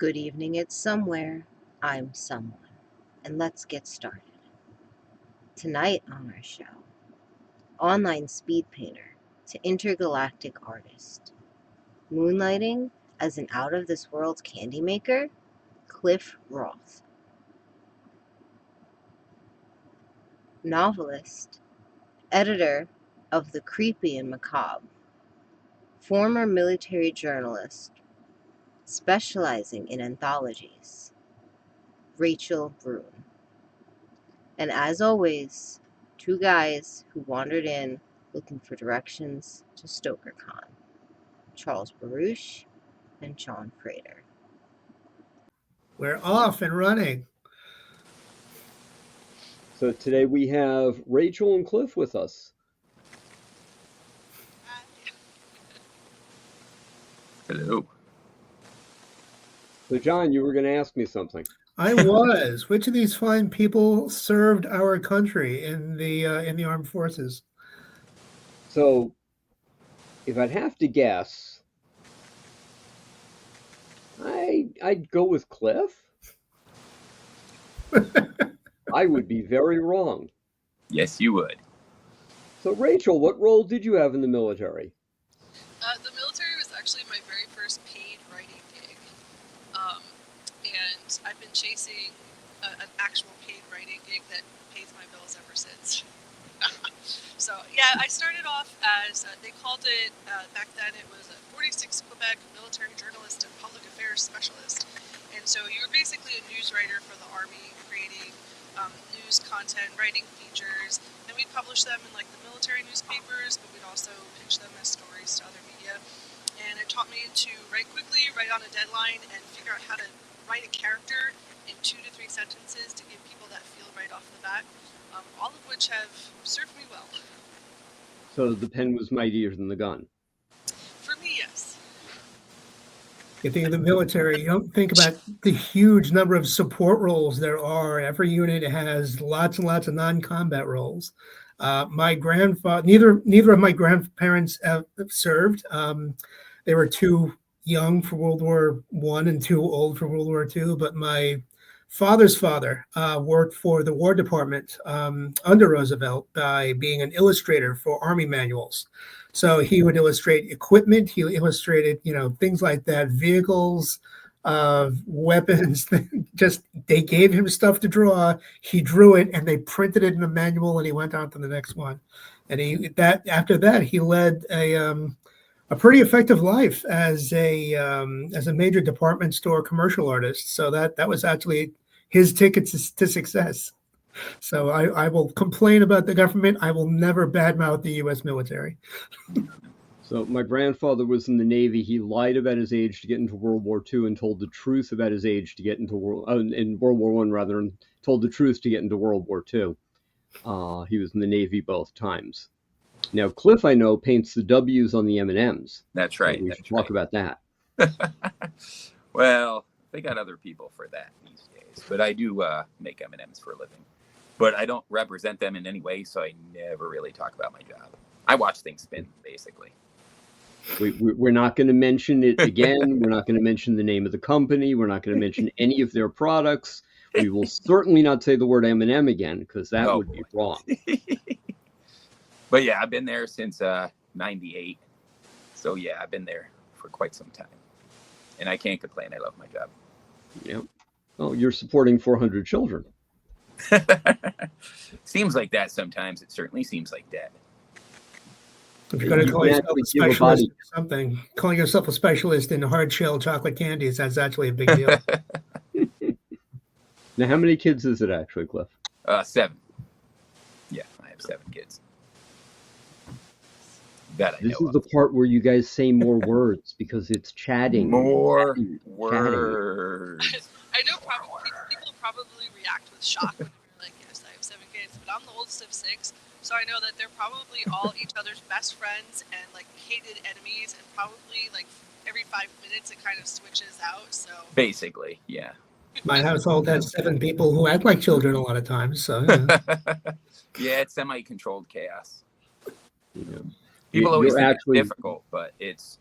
Good evening, it's somewhere. I'm someone. And let's get started. Tonight on our show, online speed painter to intergalactic artist. Moonlighting as an out-of-this-world candy maker, Clff Roth. Novelist, editor of The Creepy and Macabre. Former military journalist, specializing in anthologies, Rachel Brune. And as always, two guys who wandered in looking for directions to StokerCon, Charles Baruch and John Frater. We're off and running. So today we have Rachel and Clff with us. Hello. So John, you were going to ask me something. I was. Which of these fine people served our country in the armed forces? So if I'd have to guess, I'd go with Clff. I would be very wrong. Yes, you would. So Rachel, what role did you have in the military? The military was actually my very first paid writing gig. And I've been chasing an actual paid writing gig that pays my bills ever since. So, yeah, I started off as, they called it, back then it was a 46 Quebec military journalist and public affairs specialist. And so you were basically a news writer for the Army, creating news content, writing features, and we'd publish them in like the military newspapers, but we'd also pitch them as stories to other media. And it taught me to write quickly, write on a deadline, and figure out how to write a character in 2 to 3 sentences to give people that feel right off the bat, all of which have served me well. So the pen was mightier than the gun. For me, yes. You think of the military, you don't think about the huge number of support roles there are. Every unit has lots and lots of non-combat roles. My grandfather, neither of my grandparents have served. They were too young for World War I and too old for World War II. But my father's father worked for the War Department under Roosevelt by being an illustrator for Army manuals. So he would illustrate equipment. He illustrated, things like that, vehicles, weapons. Just they gave him stuff to draw. He drew it, and they printed it in a manual, and he went on to the next one. And after that, he led a pretty effective life as a major department store commercial artist. So that was actually his ticket to success. So I will complain about the government. I will never badmouth the U.S. military. So my grandfather was in the Navy. He lied about his age to get into World War II and told the truth about his age to get into World War I, rather, and told the truth to get into World War II. He was in the Navy both times. Now, Clff, I know, paints the W's on the M&Ms. That's right. So we should talk about that. Well, they got other people for that these days. But I do make M&Ms for a living. But I don't represent them in any way, so I never really talk about my job. I watch things spin, basically. We're not going to mention it again. We're not going to mention the name of the company. We're not going to mention any of their products. We will certainly not say the word M&M again, because that would be wrong. But yeah, I've been there since 98. So yeah, I've been there for quite some time. And I can't complain. I love my job. Yeah. Well, you're supporting 400 children. Seems like that sometimes. It certainly seems like that. If you're going to call yourself a specialist in something, calling yourself a specialist in hard-shell chocolate candies, that's actually a big deal. Now, how many kids is it actually, Clff? 7. Yeah, I have 7 kids. That I know. This is the part where you guys say more words because it's chatting. More words. I know people probably react with shock when you're like, yes, I have 7 kids, but I'm the oldest of 6, so I know that they're probably all each other's best friends and like hated enemies, and probably like every 5 minutes it kind of switches out. So basically, yeah. My household has 7 people who act like children a lot of times. So yeah, it's semi-controlled chaos. Yeah. People always think it's difficult, but it's,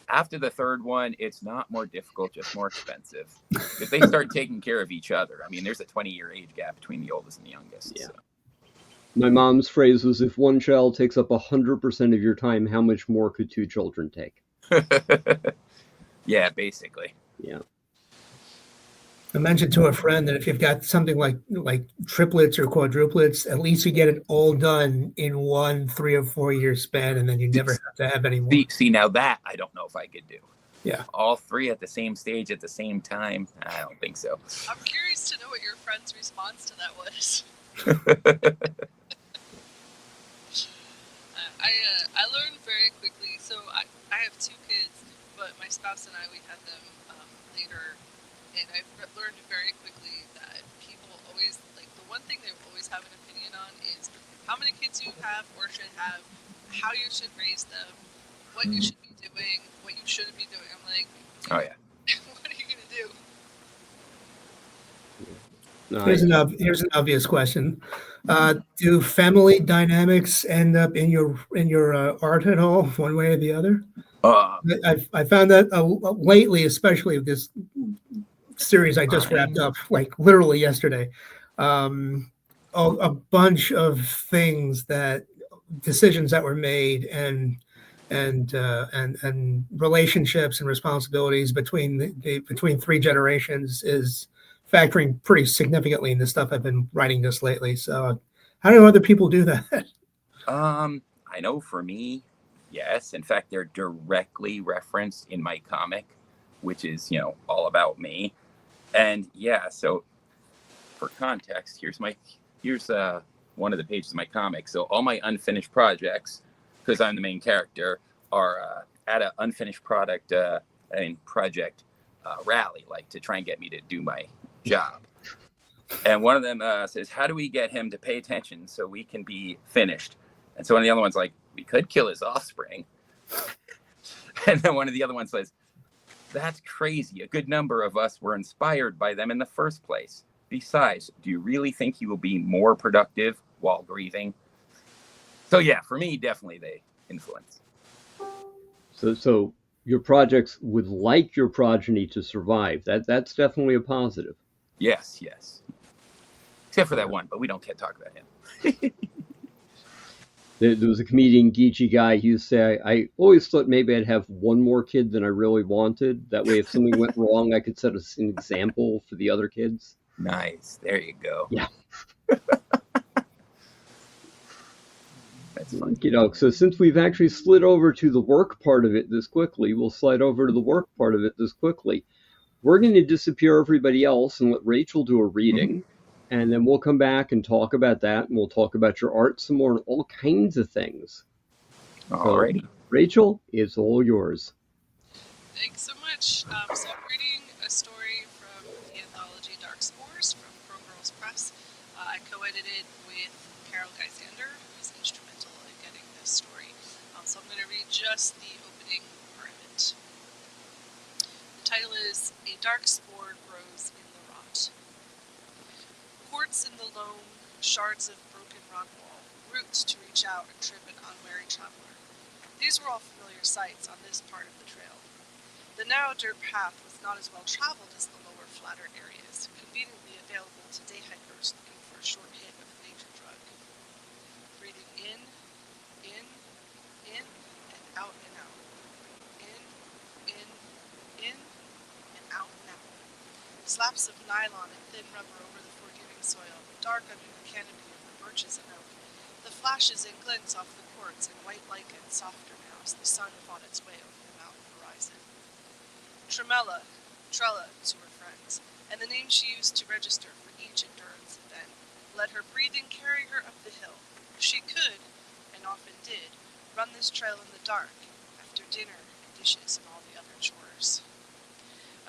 After the third one, it's not more difficult, just more expensive. Because they start taking care of each other. I mean, there's a 20-year age gap between the oldest and the youngest. Yeah. So. My mom's phrase was, if one child takes up 100% of your time, how much more could two children take? Yeah, basically. Yeah. I mentioned to a friend that if you've got something like triplets or quadruplets, at least you get it all done in 1 3 or 4 year span, and then you never have to have any more. See, now that I don't know if I could do. Yeah. All three at the same stage at the same time? I don't think so. I'm curious to know what your friend's response to that was. I learned very quickly. So I have 2 kids, but my spouse and I, we had them later. And I've learned very quickly that people always, like, the one thing they always have an opinion on is how many kids you have or should have, how you should raise them, what you should be doing, what you shouldn't be doing. I'm like, oh, yeah. What are you going to do? Here's an obvious question. Do family dynamics end up in your art at all, one way or the other? I found that lately, especially with this series I just wrapped up, like literally yesterday. A bunch of things decisions that were made and relationships and responsibilities between between 3 generations is factoring pretty significantly in the stuff I've been writing just lately. So how do other people do that? I know for me, yes. In fact, they're directly referenced in my comic, which is, all about me. And yeah, so for context, here's one of the pages of my comic. So all my unfinished projects, because I'm the main character, are at an unfinished project rally, like to try and get me to do my job. And one of them says, how do we get him to pay attention so we can be finished? And so one of the other ones like, we could kill his offspring. And then one of the other ones says, that's crazy. A good number of us were inspired by them in the first place. Besides, do you really think you will be more productive while grieving? So yeah, for me, definitely they influence. So your projects would like your progeny to survive. That's definitely a positive. Yes. Except for that one, but we don't talk about him. There was a comedian, geeky guy, he used to say, I always thought maybe I'd have one more kid than I really wanted. That way, if something went wrong, I could set an example for the other kids. Nice. There you go. Yeah. That's fun. So since we've actually slid over to the work part of it this quickly, we'll slide over to the work part of it this quickly. We're going to disappear everybody else and let Rachel do a reading. And then we'll come back and talk about that, and we'll talk about your art some more and all kinds of things. Alrighty. So, Rachel, it's all yours. Thanks so much. So I'm reading a story from the anthology Dark Spores from Pro Girls Press. I co-edited with Carol Geisander, who's instrumental in getting this story. So I'm going to read just the opening part of it. The title is A Dark Spore Grows in the Rot. Quartz in the loam, shards of broken rock wall, roots to reach out and trip an unwary traveler. These were all familiar sights on this part of the trail. The narrow dirt path was not as well traveled as the lower, flatter areas, conveniently available to day hikers looking for a short hit of a nature drug. Breathing in, and out and out. In, and out and out. Slaps of nylon and thin rubber over the forgiving soil, dark under the canopy of the birches and oak. The flashes and glints off the quartz and white lichen softer now as the sun fought its way over the mountain horizon. Tremella, Trella to her friends, and the name she used to register for each endurance event, let her breathing carry her up the hill. She could, and often did, run this trail in the dark, after dinner and dishes and all the other chores.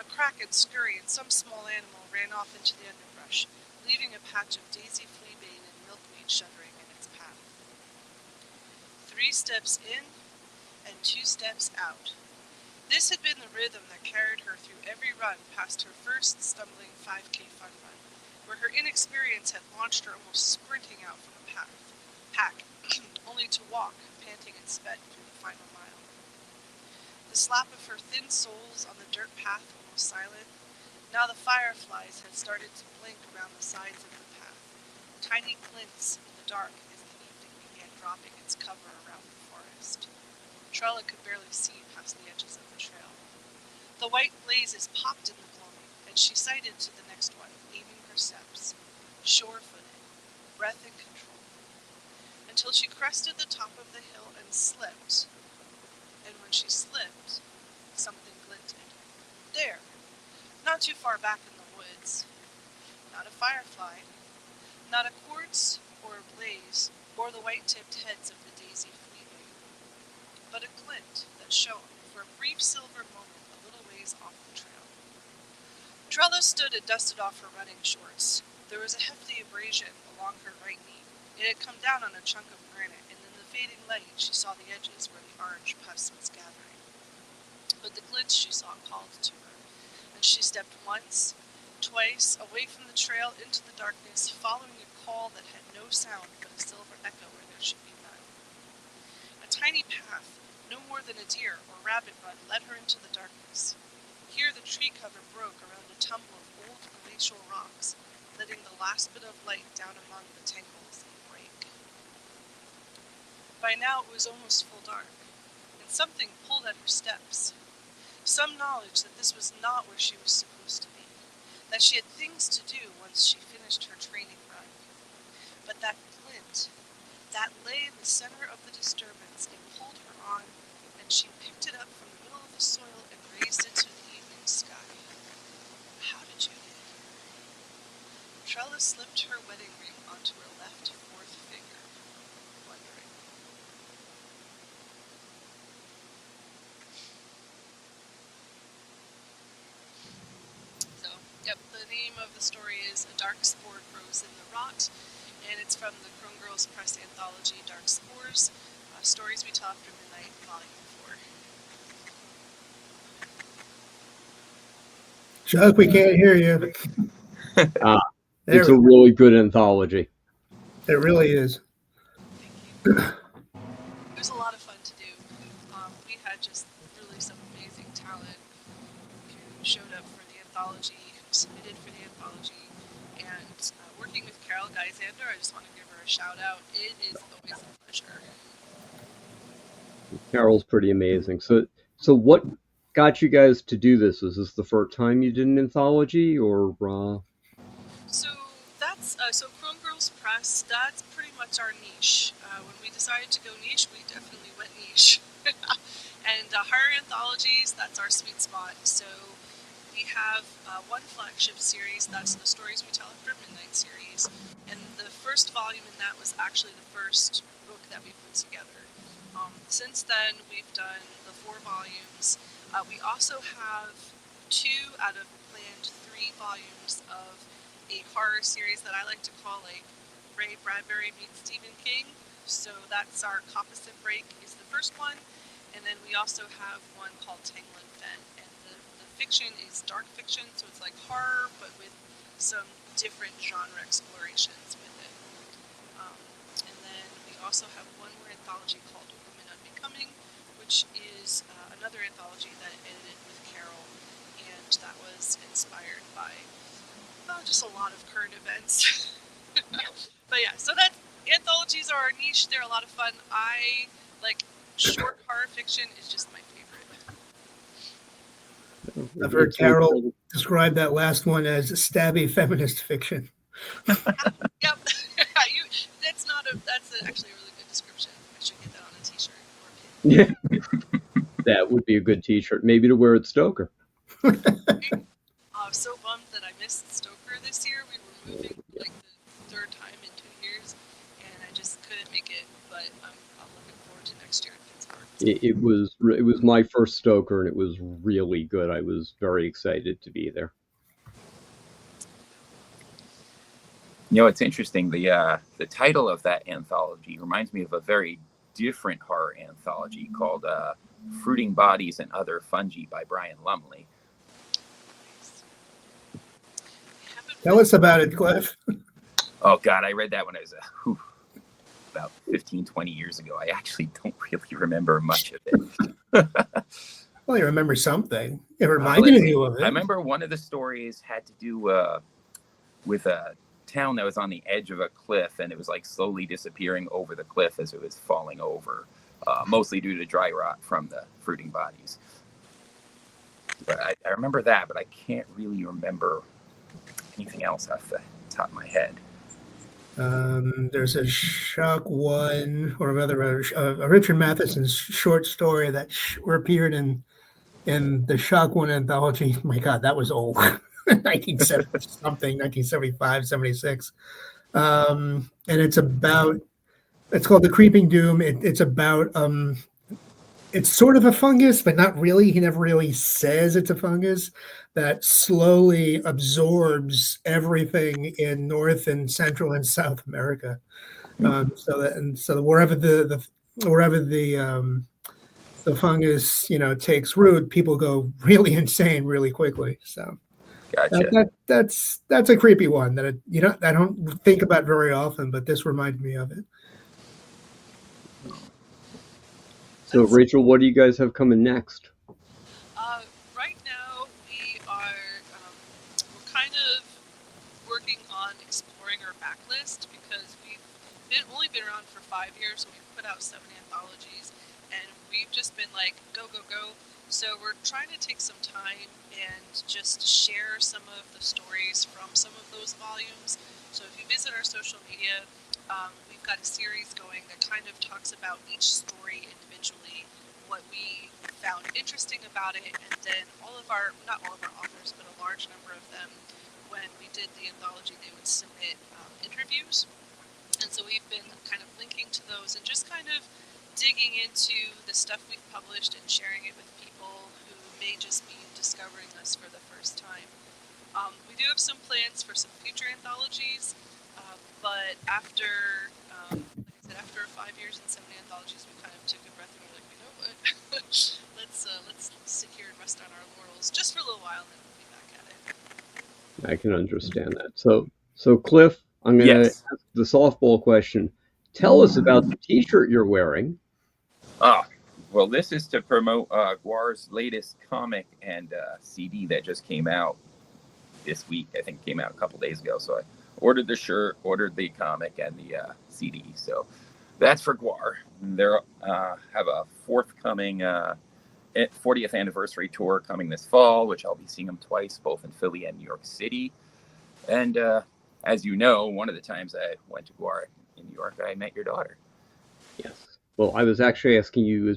A crack and scurry and some small animal ran off into the underbrush, leaving a patch of daisy fleabane and milkweed shuddering in its path. 3 steps in and 2 steps out. This had been the rhythm that carried her through every run past her first stumbling 5K fun run, where her inexperience had launched her almost sprinting out from a pack, only to walk, panting and sped, through the final mile. The the slap of her thin soles on the dirt path almost silent. Now the fireflies had started to blink around the sides of the path, tiny glints in the dark as the evening began dropping its cover around the forest. Trella could barely see past the edges of the trail. The white blazes popped in the gloaming, and she sighted to the next one, aiming her steps, sure-footed, breath in control, until she crested the top of the hill and slipped. And when she slipped, something glinted. There, not too far back in the woods. Not a firefly, not a quartz or a blaze, or the white-tipped heads of the daisy fleeting, but a glint that shone for a brief silver moment a little ways off the trail. Trella stood and dusted off her running shorts. There was a hefty abrasion along her right knee. It had come down on a chunk of granite, and in the fading light she saw the edges where the orange pus was gathering. But the glints she saw called to her, and she stepped once, twice, away from the trail into the darkness, following a call that had no sound but a silver echo where there should be none. A tiny path, no more than a deer or rabbit run, led her into the darkness. Here the tree cover broke around a tumble of old glacial rocks, letting the last bit of light down among the tangles and break. By now it was almost full dark, and something pulled at her steps. Some knowledge that this was not where she was supposed to be, that she had things to do once she finished her training run. But that glint, that lay in the center of the disturbance, it pulled her on, and she picked it up from the middle of the soil and raised it to the evening sky. How did you do it? Trella slipped her wedding ring onto her left fourth finger, wondering. So, yep, the name of the story is A Dark Spore Grows in the Roth, and it's from the Crone Girls Press anthology Dark Spores, Stories We Tell After Midnight, Volume 4. Chuck, we can't hear you. It's a really good anthology. It really is. Thank you. It was a lot of fun to do. We had just really some amazing talent who showed up for the anthology, who submitted for the anthology, and working with Carol Geisander, I just want to give her a shout out. It is always a pleasure. Carol's pretty amazing. So what got you guys to do this? Was this the first time you did an anthology, or? So that's so Crone Girls Press. That's pretty much our niche. When we decided to go niche, we definitely went niche. And horror anthologies, that's our sweet spot. So we have one flagship series, that's the Stories We Tell After Midnight series, and the first volume in that was actually the first book that we put together. Since then, we've done the 4 volumes. We also have 2 out of planned 3 volumes of a horror series that I like to call like Ray Bradbury meets Stephen King. So that's our Opposite Break is the first one, and then we also have one called Tangle and Fen, and the fiction is dark fiction, so it's like horror but with some different genre explorations with it. And then we also have one more anthology called Women Unbecoming, which is another anthology that I edited with Carol, and that was inspired by just a lot of current events. But yeah, so that anthologies are our niche. They're a lot of fun. I like short horror fiction is just my favorite. I've heard Carol describe that last one as stabby feminist fiction. Yep. That's actually a really good description. I should get that on a t-shirt or a pin. Yeah. That would be a good t-shirt, maybe to wear at Stoker. I was so bummed that I missed Stoker this year. We were moving like the 3rd time in 2 years, and I just couldn't make it. But I'm looking forward to next year in Pittsburgh. It was my first Stoker, and it was really good. I was very excited to be there. You know, it's interesting. The title of that anthology reminds me of a very different horror anthology called Fruiting Bodies and Other Fungi by Brian Lumley. Tell us about it, Clff. Oh, God, I read that when I was about 15, 20 years ago. I actually don't really remember much of it. Well, you remember something. It reminded you of it. I remember one of the stories had to do with a town that was on the edge of a cliff, and it was like slowly disappearing over the cliff as it was falling over, mostly due to dry rot from the fruiting bodies. But I remember that, but I can't really remember anything else off the top of my head. There's a Shock One, or rather a Richard Matheson's short story that appeared in the Shock One anthology. My God, that was old. 1970 something, 1975, 76. And it's called The Creeping Doom. It's about, it's sort of a fungus, but not really. He never really says it's a fungus that slowly absorbs everything in North and Central and South America. So wherever the fungus, takes root, people go really insane really quickly. So Gotcha. that's a creepy one that I don't think about very often, but this reminded me of it. So, Rachel, what do you guys have coming next? Right now, we're kind of working on exploring our backlist because we've only been around for 5 years, and we've put out 7 anthologies, and we've just been like, go, go, go. So we're trying to take some time and just share some of the stories from some of those volumes. So if you visit our social media, we've got a series going that kind of talks about each story individually, what we found interesting about it, and then not all of our authors, but a large number of them, when we did the anthology, they would submit interviews. And so we've been kind of linking to those and just kind of digging into the stuff we've published and sharing it with people who may just be discovering us for the first time. We do have some plans for some future anthologies, but after, like I said, after 5 years and 7 anthologies, we kind of took a breath and we're like, you know what, let's sit here and rest on our laurels just for a little while, and then we'll be back at it. I can understand that. So Cliff, I'm going to ask the softball question. Tell us about the T-shirt you're wearing. Well, this is to promote Guar's latest comic and CD that just came out this week. I think it came out a couple days ago. So I ordered the shirt, ordered the comic, and the CD. So that's for Guar. They have a forthcoming 40th anniversary tour coming this fall, which I'll be seeing them twice, both in Philly and New York City. And as you know, one of the times I went to Guar in New York, I met your daughter. Yes. Well, I was actually asking you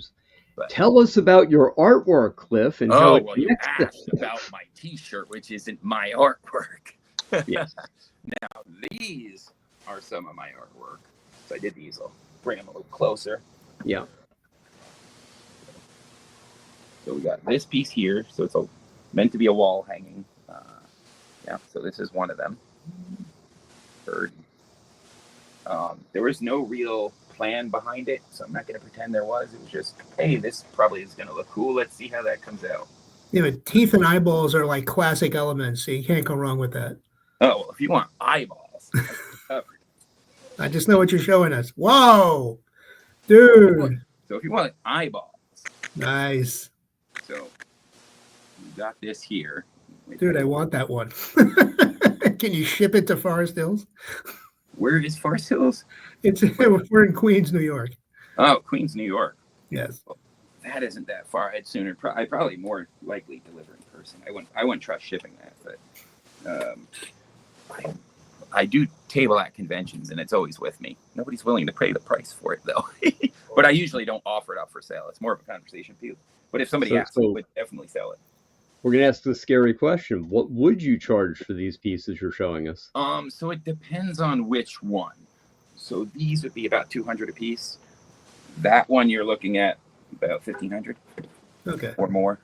tell us about your artwork, Cliff, and how you asked about my T-shirt, which isn't my artwork. Yes. Now, these are some of my artwork. So I did these. I'll bring them a little closer. Yeah. So we got this piece here. So it's meant to be a wall hanging. So this is one of them. Bird. There was no real plan behind it, so I'm not going to pretend there was. It was just, hey, this probably is going to look cool. Let's see how that comes out. Yeah, but teeth and eyeballs are like classic elements, so you can't go wrong with that. Oh, well, if you want eyeballs, covered. I just know what you're showing us. Whoa, dude. So if you want eyeballs. Nice. So you got this here. Dude, I want that one. Can you ship it to Forest Hills? Where is Forest Hills? We're in Queens, New York. Oh, Queens, New York. Yes. Well, that isn't that far. I'd probably more likely deliver in person. I wouldn't trust shipping that, but I do table at conventions, and it's always with me. Nobody's willing to pay the price for it, though. But I usually don't offer it up for sale. It's more of a conversation piece. But if somebody asks, I would definitely sell it. We're going to ask the scary question. What would you charge for these pieces you're showing us? So it depends on which one. So these would be about $200 a piece. That one you're looking at about $1,500. Okay. Or more.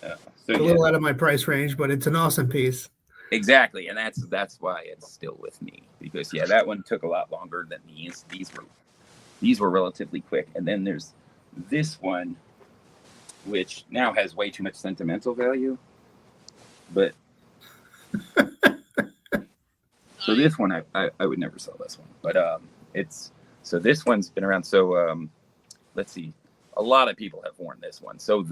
A little out of my price range, but it's an awesome piece. Exactly, and that's why it's still with me, because that one took a lot longer than these. These were relatively quick, and then there's this one, which now has way too much sentimental value. But so this one I would never sell this one, but this one's been around. So let's see, a lot of people have worn this one. So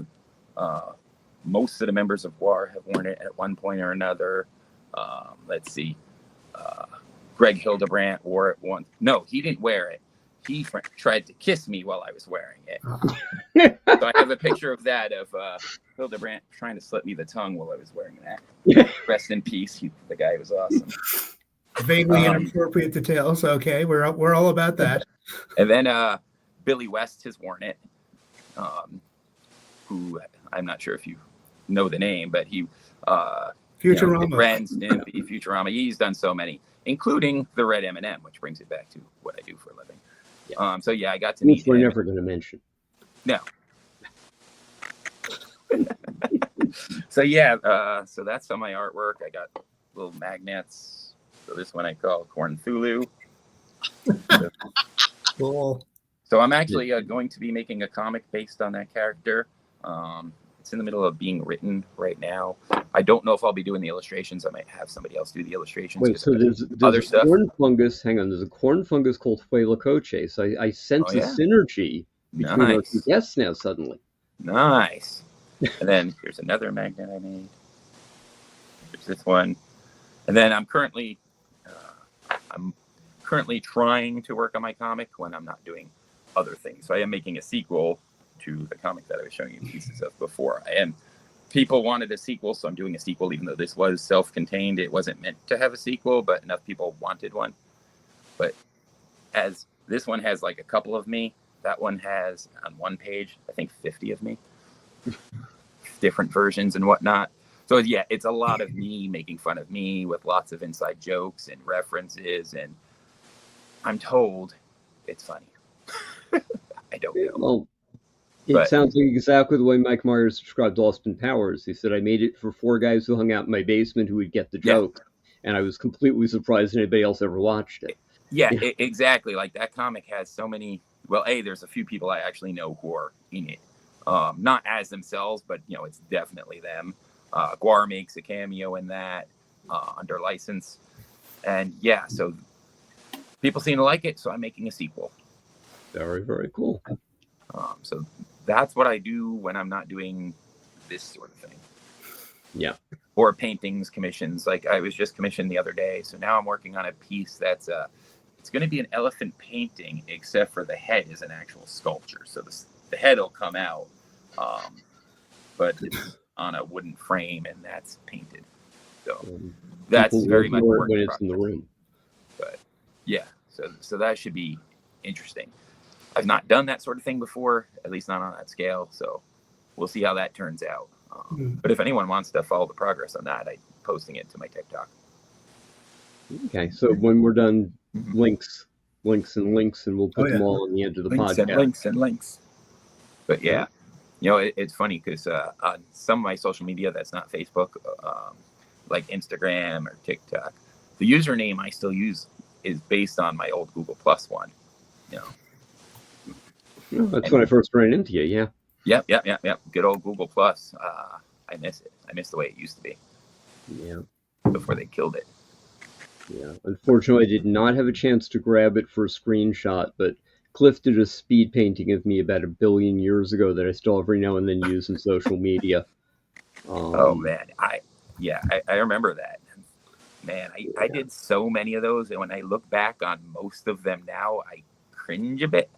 most of the members of GWAR have worn it at one point or another. Let's see. Greg Hildebrandt wore it once. No, he didn't wear it. He tried to kiss me while I was wearing it. So I have a picture of that, of Hildebrandt trying to slip me the tongue while I was wearing that. Rest in peace. The guy was awesome. Vaguely inappropriate details. Okay, we're all about that. And then Billy West has worn it, who I'm not sure if you know the name, but he Futurama. Ren, Stimpy, Futurama. He's done so many, including the Red M&M, which brings it back to what I do for a living. Yeah. So yeah, I got to meet Which we're him. never going to mention. No. So yeah, so that's some of my artwork. I got little magnets. So this one I call Corn Thulu. Cool. So I'm actually going to be making a comic based on that character. It's in the middle of being written right now. I don't know if I'll be doing the illustrations. I might have somebody else do the illustrations. Wait, so there's other a stuff. corn fungus. Hang on, there's a corn fungus called Huelacoche. So I sense a synergy between our two guests now suddenly. Nice. And then here's another magnet I made. There's this one. And then I'm currently trying to work on my comic when I'm not doing other things. So I am making a sequel to the comic that I was showing you pieces of before. People wanted a sequel, so I'm doing a sequel, even though this was self-contained. It wasn't meant to have a sequel, but enough people wanted one. But as this one has like a couple of me, that one has on one page, I think 50 of me, different versions and whatnot. So yeah, it's a lot of me making fun of me with lots of inside jokes and references, and I'm told it's funny. I don't know. Well, it sounds like exactly the way Mike Myers described Austin Powers. He said, I made it for 4 guys who hung out in my basement who would get the joke. And I was completely surprised anybody else ever watched it. Yeah, exactly. Like that comic has so many. Well, there's a few people I actually know who are in it. Not as themselves, but it's definitely them. GWAR makes a cameo in that under license. And yeah, so people seem to like it, so I'm making a sequel. Very, very cool. So that's what I do when I'm not doing this sort of thing. Yeah. Or paintings, commissions. Like I was just commissioned the other day. So now I'm working on a piece that's it's going to be an elephant painting, except for the head is an actual sculpture. So the head will come out, but it's on a wooden frame, and that's painted. So that's very much work when it's in the room. But yeah, so that should be interesting. I've not done that sort of thing before, at least not on that scale. So we'll see how that turns out. But if anyone wants to follow the progress on that, I'm posting it to my TikTok. Okay, so when we're done, links, and we'll put them all on the end of the podcast. Links. But yeah, it's funny because on some of my social media that's not Facebook, like Instagram or TikTok, the username I still use is based on my old Google Plus one. That's when I first ran into you, yeah. Yep. Good old Google Plus. I miss it. I miss the way it used to be. Yeah. Before they killed it. Yeah. Unfortunately, I did not have a chance to grab it for a screenshot, but Clff did a speed painting of me about 1 billion years ago that I still every now and then use in social media. Oh man, I remember that. Man, I did so many of those, and when I look back on most of them now, I cringe a bit.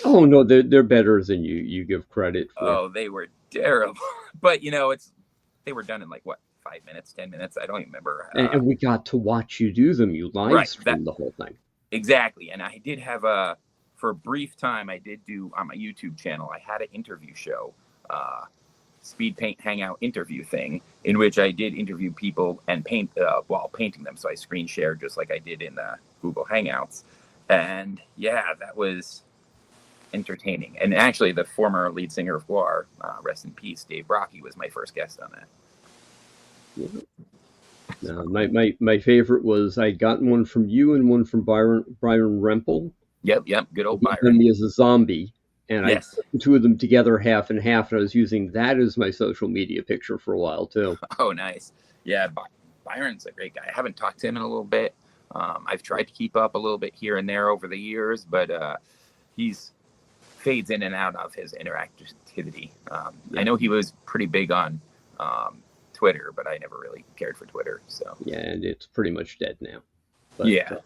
Oh no, they're better than you give credit for. Oh, they were terrible. But they were done in like what, 5 minutes, 10 minutes? I don't even remember. And we got to watch you do them. You live streamed the whole thing. Exactly. And I did have for a brief time, I did do on my YouTube channel, I had an interview show, speed paint hangout interview thing, in which I did interview people and paint while painting them. So I screen shared just like I did in the Google Hangouts. And yeah, that was entertaining. And actually the former lead singer of GWAR, rest in peace, Dave Brocky, was my first guest on that. Yeah. My favorite was I'd gotten one from you and one from Byron Rempel. Yep, good old Byron. Me as a zombie, and I put the two of them together half and half, and I was using that as my social media picture for a while too. Oh, nice. Yeah, Byron's a great guy. I haven't talked to him in a little bit. I've tried to keep up a little bit here and there over the years, but he's fades in and out of his interactivity. I know he was pretty big on Twitter, but I never really cared for Twitter. So Yeah, and it's pretty much dead now. But Yeah,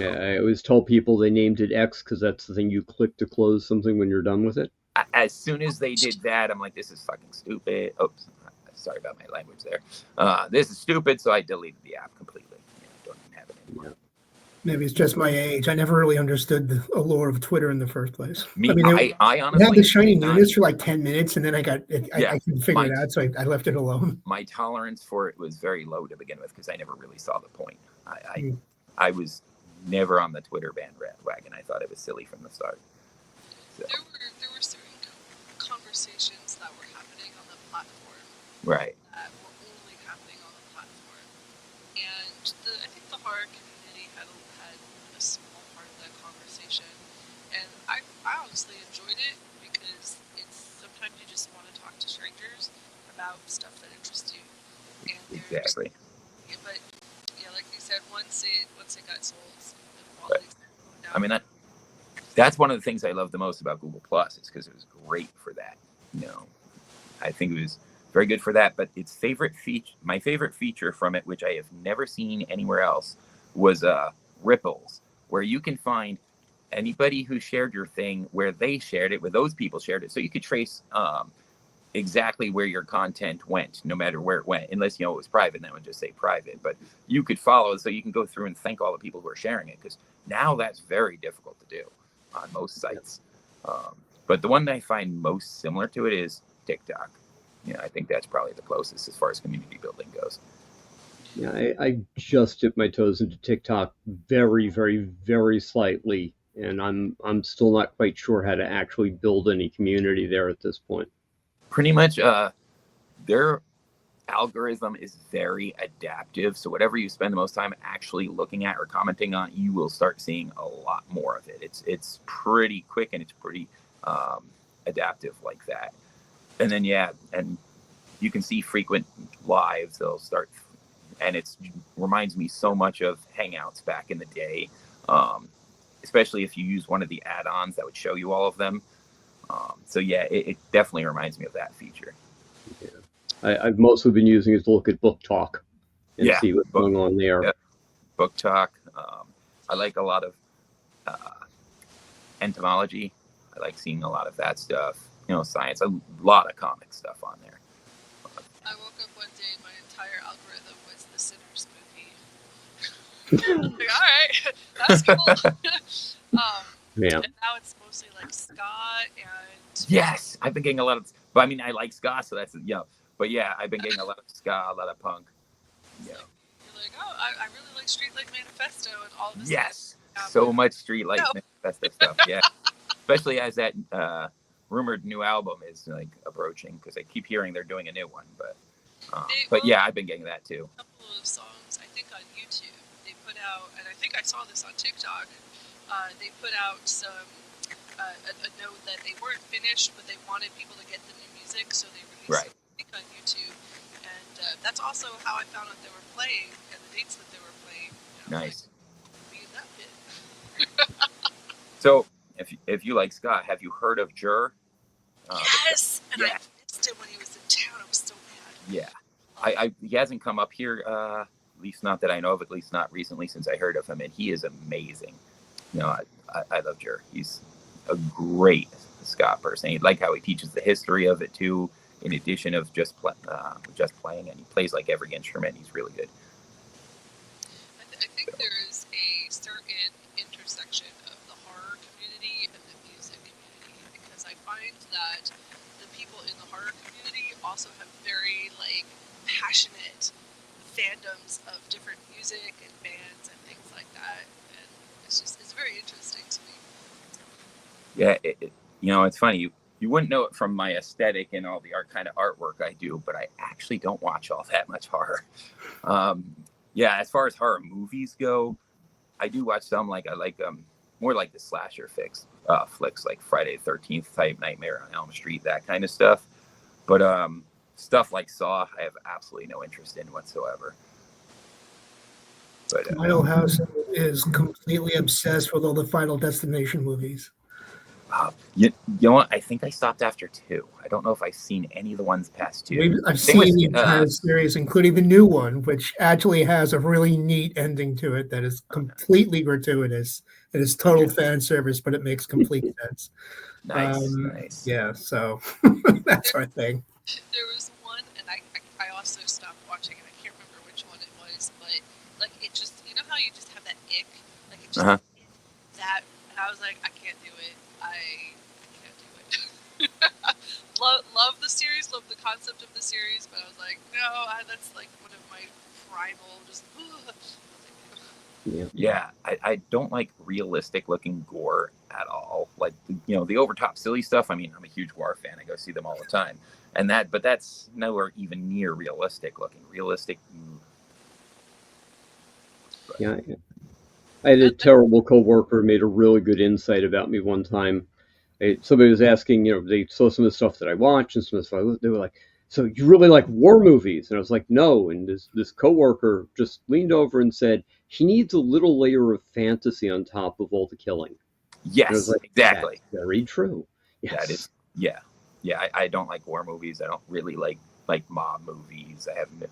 I always tell people they named it X because that's the thing you click to close something when you're done with it. As soon as they did that, I'm like, this is fucking stupid. Oops, sorry about my language there. This is stupid, so I deleted the app completely. Don't even have it anymore. Yeah. Maybe it's just my age. I never really understood the allure of Twitter in the first place. I it honestly had the shiny newness for like 10 minutes, and then I couldn't figure it out, so I left it alone. My tolerance for it was very low to begin with because I never really saw the point. I was never on the Twitter bandwagon. I thought it was silly from the start. So. There were certain conversations that were happening on the platform, right? That were only happening on the platform, and I think the horror community had a small part of that conversation, and I honestly enjoyed it because it's sometimes you just want to talk to strangers about stuff that interests you, and exactly. Yeah, but yeah, like you said, once it got sold, the quality down. I mean that's one of the things I love the most about Google Plus. It's because it was great for that. I think it was very good for that. But my favorite feature from it, which I have never seen anywhere else, was ripples, where you can find anybody who shared your thing, where they shared it, where those people shared it, so you could trace exactly where your content went, no matter where it went, unless it was private. Then it would just say private, but you could follow, so you can go through and thank all the people who are sharing it, because now that's very difficult to do on most sites. But the one that I find most similar to it is TikTok. I think that's probably the closest as far as community building goes. Yeah, I just dipped my toes into TikTok very, very, very slightly, and I'm still not quite sure how to actually build any community there at this point. Pretty much, their algorithm is very adaptive. So whatever you spend the most time actually looking at or commenting on, you will start seeing a lot more of it. It's pretty quick and it's pretty adaptive like that. And then and you can see frequent lives. They'll start, and it reminds me so much of Hangouts back in the day, especially if you use one of the add-ons that would show you all of them. So it definitely reminds me of that feature. Yeah. I've mostly been using it to look at Book Talk and see what's going on there. Yeah. Book Talk. I like a lot of entomology. I like seeing a lot of that stuff. Science. A lot of comic stuff on there. I woke up one day and my entire algorithm was the Sinners movie. Like, all right, that's cool. Yeah. And now it's mostly like ska and. Yes, I've been getting a lot of. But I mean, I like ska, so that's But yeah, I've been getting a lot of ska, a lot of punk. Yeah. You're like, oh, I really like Streetlight Manifesto and all of this. Yes, so much Streetlight Manifesto stuff. Yeah, especially as that rumored new album is approaching, because I keep hearing they're doing a new one. But yeah, I've been getting that too. A couple of songs, I think, on YouTube. They put out, and I think I saw this on TikTok. They put out some a note that they weren't finished, but they wanted people to get the new music, so they released it on YouTube. And that's also how I found out they were playing and the dates that they were playing. Nice. Like, that bit. So, if you like ska, have you heard of Jur? Yes, and I missed it when he was in town. I was so mad. Yeah, he hasn't come up here, at least not that I know of, at least not recently since I heard of him, and he is amazing. I love Jur. He's a great ska person. I like how he teaches the history of it too, in addition of just playing, and he plays like every instrument. He's really good. I think there is a certain intersection of the horror community and the music community, because I find that the people in the horror community also have very passionate fandoms of different music and bands and things like that, and it's very interesting to me. Yeah, it's funny. You wouldn't know it from my aesthetic and all the kind of artwork I do, but I actually don't watch all that much horror. As far as horror movies go, I do watch some. I like more like the slasher flicks, like Friday the 13th type, Nightmare on Elm Street, that kind of stuff. But stuff like Saw, I have absolutely no interest in whatsoever. But my old house is completely obsessed with all the Final Destination movies. You know what? I think I stopped after 2. I don't know if I've seen any of the ones past 2. I've Same with seen the entire series, including the new one, which actually has a really neat ending to it that is completely gratuitous. It is total fan service, but it makes complete sense. nice. Yeah, so that's our thing. There was one, and I also stopped watching, and I can't remember which one it was, but like it just, you know how you just have that ick, like it just that, and I was like, I can't do it. I can't do it. love the series, love the concept of the series, but I was like, no, that's like one of my primal just. Yeah, I don't like realistic looking gore at all. Like, the overtop silly stuff. I mean, I'm a huge war fan. I go see them all the time. But that's nowhere even near realistic looking. Realistic. Yeah. I had a terrible coworker who made a really good insight about me one time. Somebody was asking, they saw some of the stuff that I watch and some of the stuff. They were like, "So you really like war movies?" And I was like, "No." And this coworker just leaned over and said, "He needs a little layer of fantasy on top of all the killing." Yes, and I was like, exactly. That's very true. Yes. That is, yeah. I don't like war movies. I don't really like mob movies. I haven't,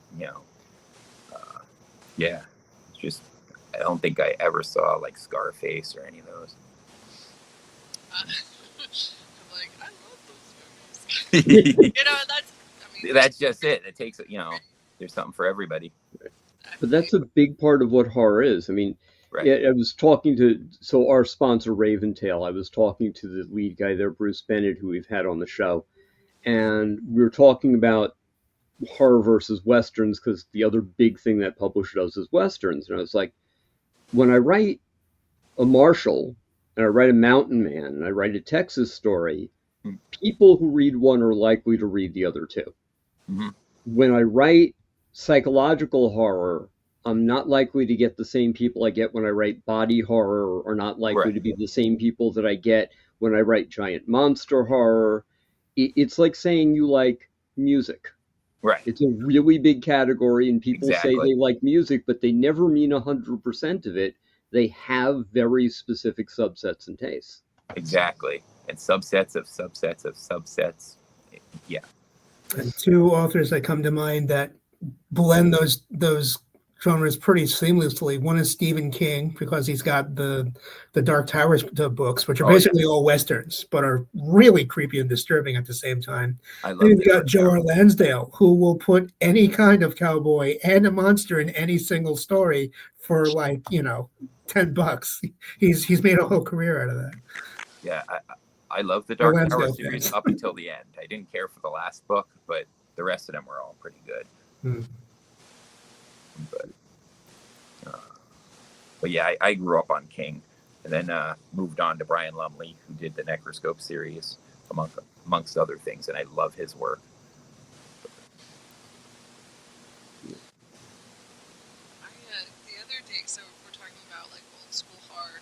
yeah. It's just, I don't think I ever saw like Scarface or any of those. I'm like, I love those movies. That's just it. It takes, there's something for everybody. But that's a big part of what horror is. I mean, right. I was talking to, our sponsor, Raventail, I was talking to the lead guy there, Bruce Bennett, who we've had on the show. And we were talking about horror versus Westerns because the other big thing that publisher does is Westerns. And I was like, when I write a Marshall and I write a Mountain Man and I write a Texas story, people who read one are likely to read the other two. Mm-hmm. When I write psychological horror, I'm not likely to get the same people I get when I write body horror, or not likely to be the same people that I get when I write giant monster horror. It's like saying you like music. Right. It's a really big category, and people say Exactly. they like music, but they never mean 100% of it. They have very specific subsets and tastes. Exactly. And subsets of subsets of subsets. Yeah. And 2 authors that come to mind that blend those genres pretty seamlessly. One is Stephen King, because he's got the Dark Tower books, which are basically all Westerns, but are really creepy and disturbing at the same time. I love then you've got Joe R. Lansdale, who will put any kind of cowboy and a monster in any single story for $10. He's made a whole career out of that. Yeah, I love the Dark Tower series up until the end. I didn't care for the last book, but the rest of them were all pretty good. But yeah, I grew up on King, and then moved on to Brian Lumley, who did the Necroscope series, amongst other things, and I love his work. The other day, so we're talking about like old school horror.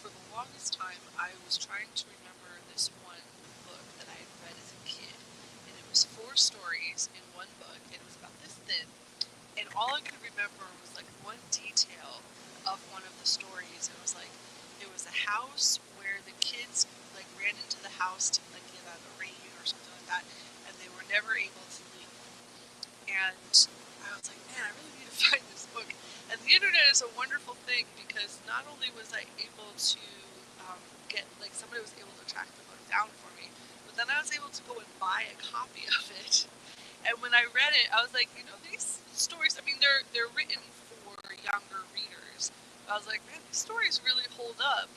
For the longest time, I was trying to remember this one book that I had read as a kid, and it was 4 stories in one book. It was about this thin, and all I could remember was like one detail of one of the stories. It was a house where the kids like ran into the house to like get out of the rain or something like that, and they were never able to leave. And I was like, man, I really need to find this book. And the internet is a wonderful thing, because not only was I able to get, like, somebody was able to track the book down for me, but then I was able to go and buy a copy of it. And when I read it, I was like, these stories, I mean, they're written for younger readers. I was like, man, these stories really hold up.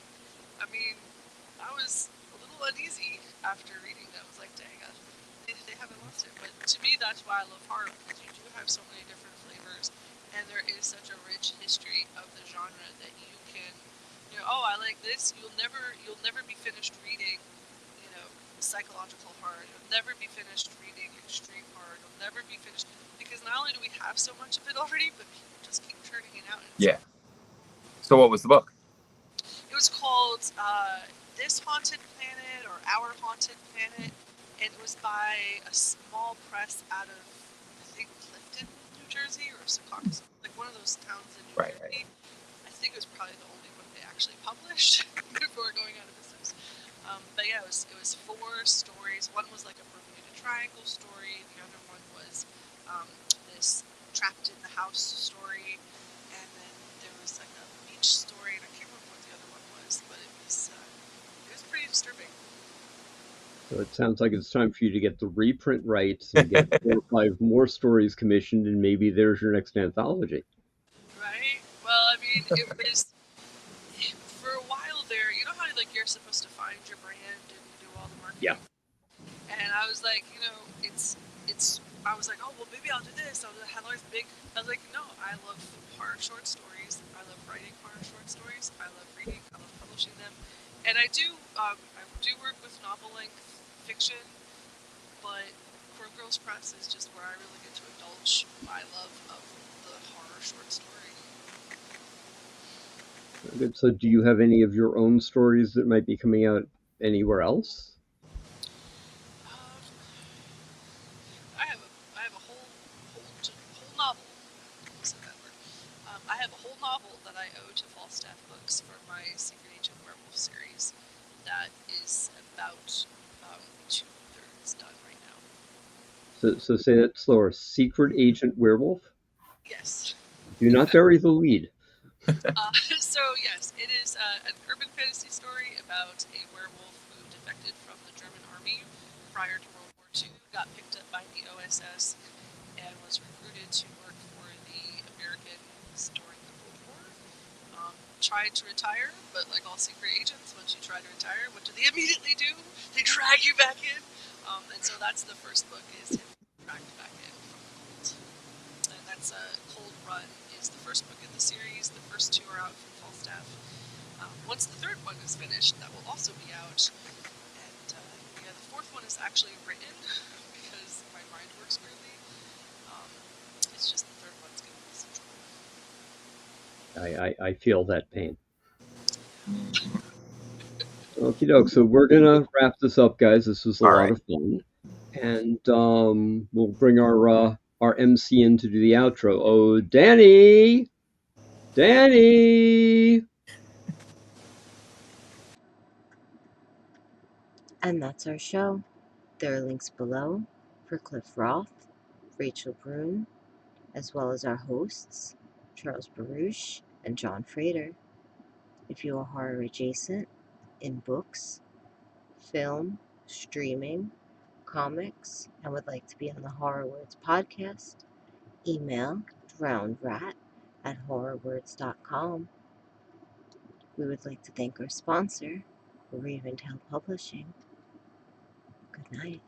I mean, I was a little uneasy after reading them. I was like, dang, they haven't lost it. But to me, that's why I love horror, because you do have so many different flavors, and there is such a rich history of the genre that you can, I like this. You'll never be finished reading, psychological horror. You'll never be finished reading extreme horror. You'll never be finished, because not only do we have so much of it already, but people just keep churning it out. Yeah. So what was the book? It was called This Haunted Planet, or Our Haunted Planet, and it was by a small press out of, I think, Clifton, New Jersey, or Secaucus, like one of those towns in New Jersey. I think it was probably the only one they actually published before going out of business. But yeah, it was 4 stories. One was like a Bermuda Triangle story. The other one was this trapped in the house story, and then there was like a beach story, and I can't remember what the other one was, but it was pretty disturbing. So it sounds like it's time for you to get the reprint rights and get 4 or 5 more stories commissioned, and maybe there's your next anthology. Right? Well, I mean, it was for a while there. You know how like you're supposed to find your brand and do all the marketing. Yeah. And I was like, I was like, oh well, maybe I'll do this. I was like, no, I love horror short stories. I love writing horror short stories. I love reading. I love publishing them. And I do work with novel length fiction, but Crow Girls Press is just where I really get to indulge my love of the horror short story. Good. So do you have any of your own stories that might be coming out anywhere else? I have a whole novel. I said that word. I have a whole novel that I owe to Falstaff Books for my Secret Agent Werewolf series. That is about 2/3 done right now. So say that slower. Secret Agent Werewolf? Yes. Do not bury the lead. So yes, it is an urban fantasy story about a werewolf who defected from the German army prior to World War II, got picked up by the OSS, and was recruited to work for the Americans during the Cold War. Tried to retire, but like all secret agents, once you try to retire, what do they immediately do? They drag you back in. And so that's the first book, is him dragged back in from the cold. And that's Cold Run is the first book in the series. The first 2 are out from Falstaff. Once the 3rd one is finished, that will also be out. And yeah, the 4th one is actually written because my mind works weirdly. It's just the 3rd one's going to be some trouble. I feel that pain. Okie doke. So we're gonna wrap this up, guys. This was a lot of fun, and we'll bring our MC in to do the outro. Oh, Danny. And that's our show. There are links below for Clff Roth, Rachel Brune, as well as our hosts, Charles Baruch and John Frater. If you are horror adjacent in books, film, streaming, comics, and would like to be on the Horror Words podcast, email drownedrat@horrorwords.com. We would like to thank our sponsor, Raventail Publishing. Good night.